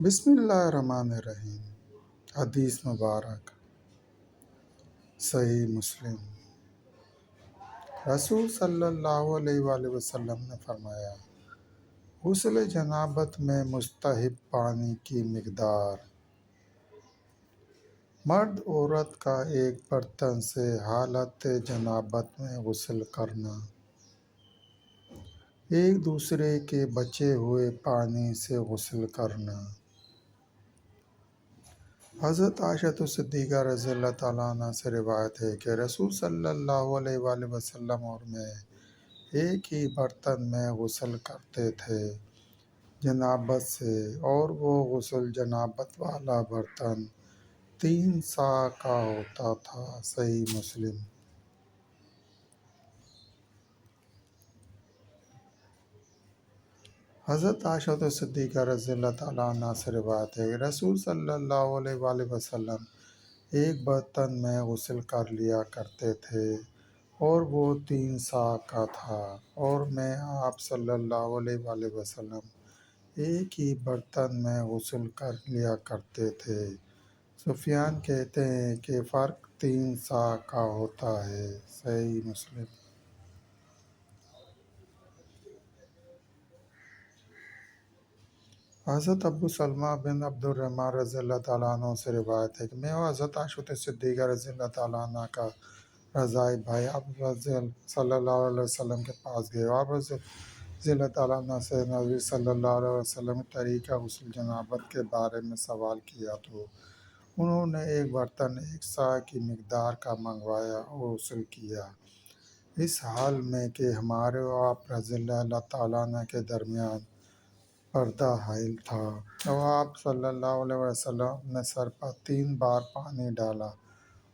بسم اللہ الرحمن الرحیم۔ حدیث مبارک صحیح مسلم۔ رسول صلی اللہ علیہ وآلہ وسلم نے فرمایا، غسل جنابت میں مستحب پانی کی مقدار: مرد عورت کا ایک برتن سے حالت جنابت میں غسل کرنا، ایک دوسرے کے بچے ہوئے پانی سے غسل کرنا۔ حضرت عائشہ صدیقہ رضی اللہ تعالیٰ عنہ سے روایت ہے کہ رسول صلی اللہ علیہ وآلہ وسلم اور میں ایک ہی برتن میں غسل کرتے تھے جنابت سے، اور وہ غسل جنابت والا برتن 3 صاع کا ہوتا تھا۔ صحیح مسلم۔ حضرت عائشہ صدیقہ رضی اللہ تعالیٰ عنہ سے روایت ہے کہ رسول صلی اللہ علیہ وآلہ وسلم ایک برتن میں غسل کر لیا کرتے تھے اور وہ 3 صاع کا تھا، اور میں آپ صلی اللہ علیہ وآلہ وسلم ایک ہی برتن میں غسل کر لیا کرتے تھے۔ سفیان کہتے ہیں کہ فرق 3 صاع کا ہوتا ہے۔ صحیح مسلم۔ حضرت ابو سلمہ بن عبد الرحمن رضی اللہ تعالیٰ عنہ سے روایت ہے کہ میں حضرت عائشہ صدیقہ رضی اللہ تعالیٰ عنہ کا رضاعی بھائی آپ صلی اللہ علیہ وسلم کے پاس گئے، اور رضی اللہ تعالیٰ عنہ سے نبی صلی اللہ علیہ وسلم طریقہ غسل جنابت کے بارے میں سوال کیا تو انہوں نے ایک برتن 1 صاع کی مقدار کا منگوایا اور غسل کیا، اس حال میں کہ ہمارے اور آپ رضی اللہ تعالیٰ عنہ کے درمیان پردہ حائل تھا، اور آپ صلی اللہ علیہ وسلم نے سر پر 3 بار پانی ڈالا،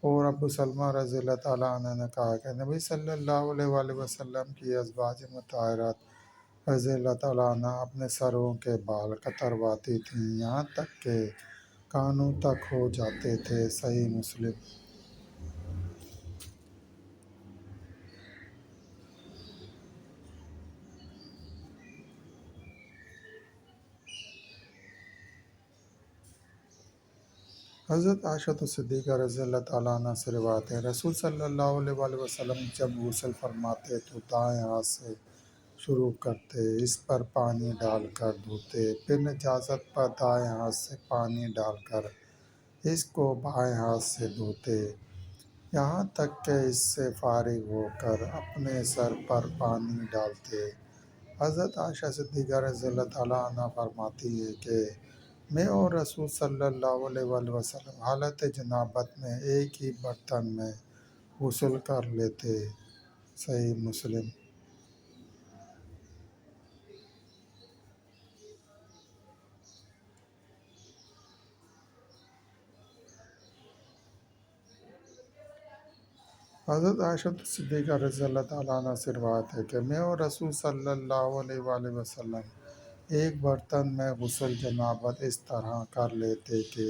اور ابو سلمہ رضی اللہ تعالیٰ عنہ نے کہا کہ نبی صلی اللہ علیہ وآلہ وسلم کی ازواج مطہرات رضی اللہ تعالیٰ عنہ اپنے سروں کے بال کترواتی تھیں یہاں تک کہ کانوں تک ہو جاتے تھے۔ صحیح مسلم۔ حضرت عائشہ صدیقہ رضی اللہ تعالیٰ عنہ سے روایت ہے رسول صلی اللہ علیہ وآلہ وسلم جب غسل فرماتے تو دائیں ہاتھ سے شروع کرتے، اس پر پانی ڈال کر دھوتے، پھر نجاست پر دائیں ہاتھ سے پانی ڈال کر اس کو بائیں ہاتھ سے دھوتے، یہاں تک کہ اس سے فارغ ہو کر اپنے سر پر پانی ڈالتے۔ حضرت عائشہ صدیقہ رضی اللہ تعالیٰ عنہ فرماتی ہے کہ میں اور رسول صلی اللہ علیہ وآلہ وسلم حالت جنابت میں ایک ہی برتن میں غسل کر لیتے۔ صحیح مسلم۔ حضرت عائشہ صدیقہ رضی اللہ تعالیٰ عنہ سے روایت ہے کہ میں اور رسول صلی اللہ علیہ وآلہ وسلم ایک برتن میں غسل جنابت اس طرح کر لیتے کہ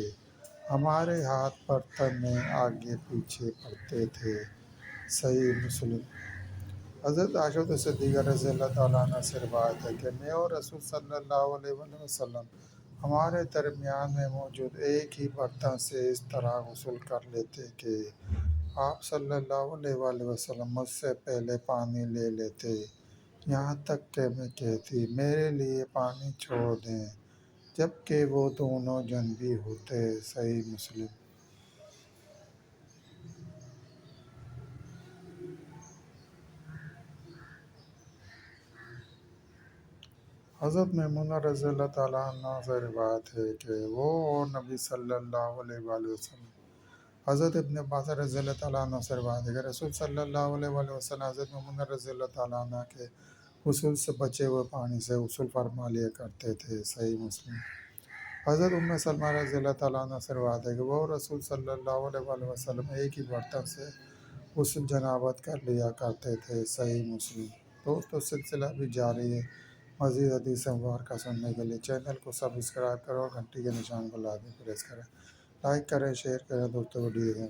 ہمارے ہاتھ برتن میں آگے پیچھے پڑتے تھے۔ صحیح مسلم۔ حضرت عائشہ صدیقہ رضی اللہ تعالیٰ عنہ سے روایت ہے کہ میں اور رسول صلی اللہ علیہ وآلہ وسلم ہمارے درمیان میں موجود ایک ہی برتن سے اس طرح غسل کر لیتے کہ آپ صلی اللہ علیہ وآلہ وسلم مجھ سے پہلے پانی لے لیتے، یہاں تک کہ میں کہتی میرے لیے پانی چھوڑ دیں، جبکہ وہ دونوں جنبی ہوتے۔ صحیح مسلم۔ حضرت میمونہ رضی اللہ تعالیٰ عنہ سے روایت ہے کہ وہ اور نبی صلی اللہ علیہ وآلہ وسلم حضرت ابن عباس رضی اللہ تعالیٰ عنہ سے روایت ہے کہ رسول صلی اللہ علیہ وآلہ وسلم حضرت میمونہ رضی اللہ تعالیٰ عنہ کے غسل سے بچے ہوئے پانی سے غسل فرما لیا کرتے تھے۔ صحیح مسلم۔ حضرت ام سلمہ رضی اللہ تعالیٰ عنہ سے روایت ہے کہ وہ رسول صلی اللہ علیہ وآلہ وسلم ایک ہی برتن سے غسل جنابت کر لیا کرتے تھے۔ صحیح مسلم۔ دوستو سلسلہ بھی جاری ہے، مزید حدیث مبارکہ سننے کے لیے چینل کو سبسکرائب کرو اور گھنٹی کے نشان کو لازمی پریس کریں، لائک کریں، شیئر کریں، دوستوں کو دیجیے۔